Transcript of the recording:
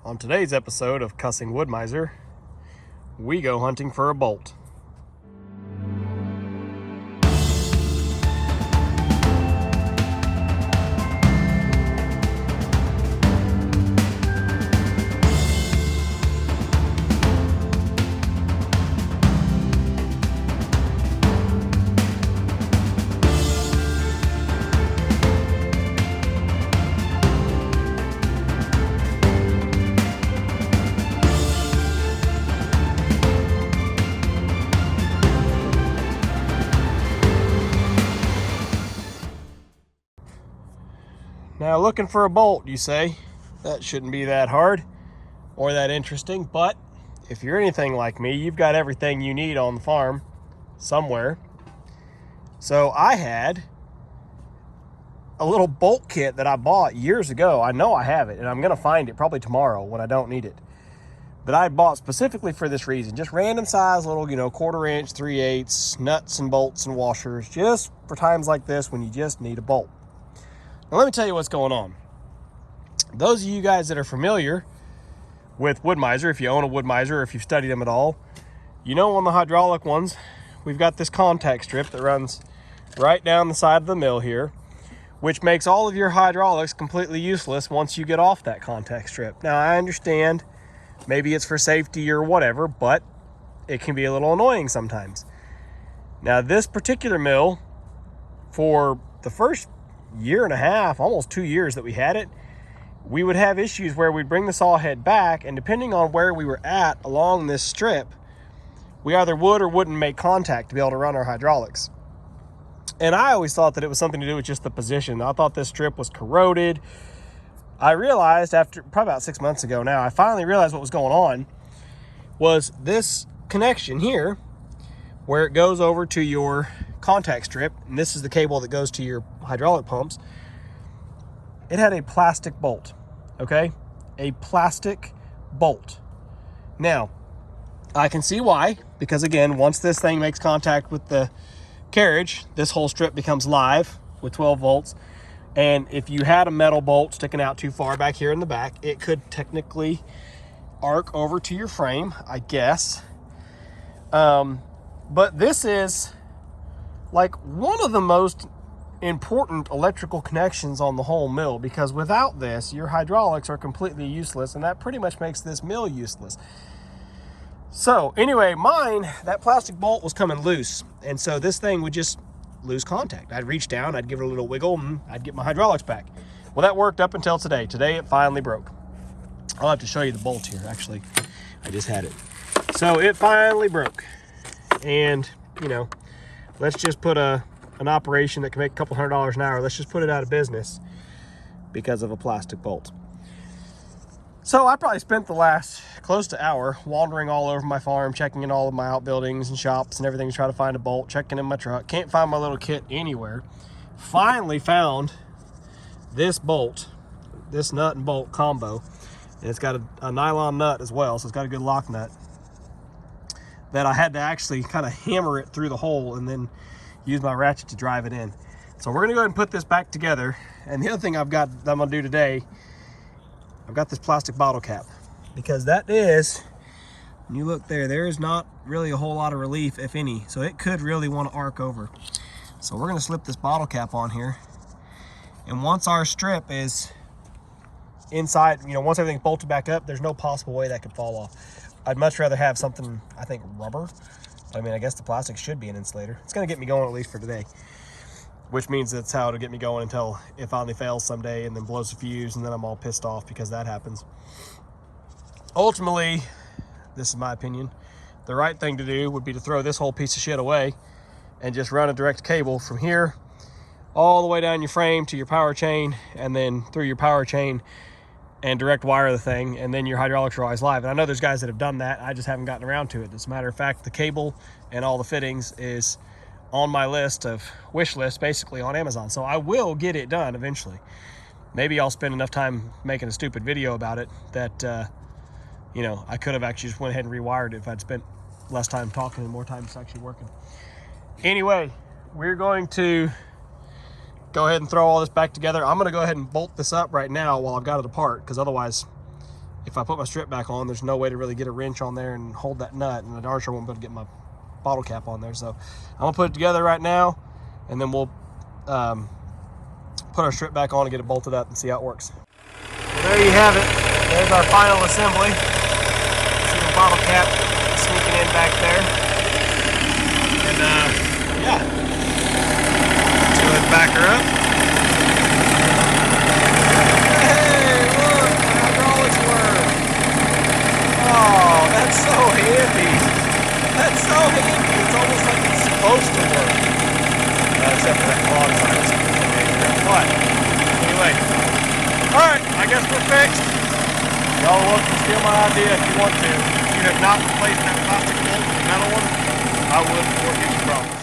On today's episode of Cussing Woodmizer, we go hunting for a bolt. Now, looking for a bolt, you say? That shouldn't be that hard or that interesting, but if you're anything like me, you've got everything you need on the farm somewhere. So I had a little bolt kit that I bought years ago. I know I have it, and I'm gonna find it probably tomorrow when I don't need it. But I bought specifically for this reason, just random size little, 1/4 inch, 3/8 nuts and bolts and washers, just for times like this when you just need a bolt. Now, let me tell you what's going on. Those of you guys that are familiar with Woodmizer, if you own a Woodmizer or if you've studied them at all, you know on the hydraulic ones, we've got this contact strip that runs right down the side of the mill here, which makes all of your hydraulics completely useless once you get off that contact strip. Now, I understand maybe it's for safety or whatever, but it can be a little annoying sometimes. Now, this particular mill, for the first year and a half, almost 2 years that we had it, we would have issues where we'd bring the saw head back, and depending on where we were at along this strip, we either would or wouldn't make contact to be able to run our hydraulics. And I always thought that it was something to do with just the position. I thought this strip was corroded. I realized after probably about 6 months ago now, I finally realized what was going on was this connection here where it goes over to your contact strip, and this is the cable that goes to your hydraulic pumps. It had a plastic bolt, okay? A plastic bolt. Now, I can see why, because again, once this thing makes contact with the carriage, this whole strip becomes live with 12 volts. And if you had a metal bolt sticking out too far back here in the back, it could technically arc over to your frame, I guess. But this is like one of the most important electrical connections on the whole mill, because without this, your hydraulics are completely useless, and that pretty much makes this mill useless. So anyway, that plastic bolt was coming loose, and so this thing would just lose contact. I'd reach down, I'd give it a little wiggle, and I'd get my hydraulics back. Well, that worked up until today. Today it finally broke. I'll have to show you the bolt here. Actually, I just had it. So it finally broke, and let's just put an operation that can make a couple $100 an hour, let's just put it out of business because of a plastic bolt. So I probably spent the last close to hour wandering all over my farm, checking in all of my outbuildings and shops and everything to try to find a bolt, checking in my truck. Can't find my little kit anywhere. Finally found this bolt, this nut and bolt combo. And it's got a nylon nut as well, so it's got a good lock nut that I had to actually kind of hammer it through the hole and then use my ratchet to drive it in. So we're gonna go ahead and put this back together. And the other thing that I'm gonna do today, I've got this plastic bottle cap, because that is, when you look there is not really a whole lot of relief, if any. So it could really want to arc over. So we're gonna slip this bottle cap on here. And once our strip is inside, once everything's bolted back up, there's no possible way that could fall off. I'd much rather have something, I think, rubber. I mean, I guess the plastic should be an insulator. It's gonna get me going at least for today, which means that's how it'll get me going until it finally fails someday and then blows a fuse, and then I'm all pissed off because that happens. Ultimately, this is my opinion, the right thing to do would be to throw this whole piece of shit away and just run a direct cable from here all the way down your frame to your power chain, and then through your power chain and direct wire the thing, and then your hydraulics are always live. And I know there's guys that have done that. I just haven't gotten around to it. As a matter of fact, the cable and all the fittings is on my list of wish list, basically, on Amazon. So I will get it done eventually. Maybe I'll spend enough time making a stupid video about it that, I could have actually just went ahead and rewired it if I'd spent less time talking and more time just actually working. Anyway, we're going to go ahead and throw all this back together. I'm gonna go ahead and bolt this up right now while I've got it apart, because otherwise if I put my strip back on, there's no way to really get a wrench on there and hold that nut, and the darn sure won't be able to get my bottle cap on there. So I'm gonna put it together right now, and then we'll put our strip back on and get it bolted up and see how it works. Well, there you have it. There's our final assembly. See the bottle cap sneaking in back there. And yeah, let's go ahead and back her up. Hey, look, the hydraulics work. Oh, that's so handy. That's so handy. It's almost like it's supposed to work. Except for that clog side. But anyway, all right, I guess we're fixed. Y'all look and steal my idea if you want to. If you have not replaced that plastic bolt with the metal one, I would for future problems.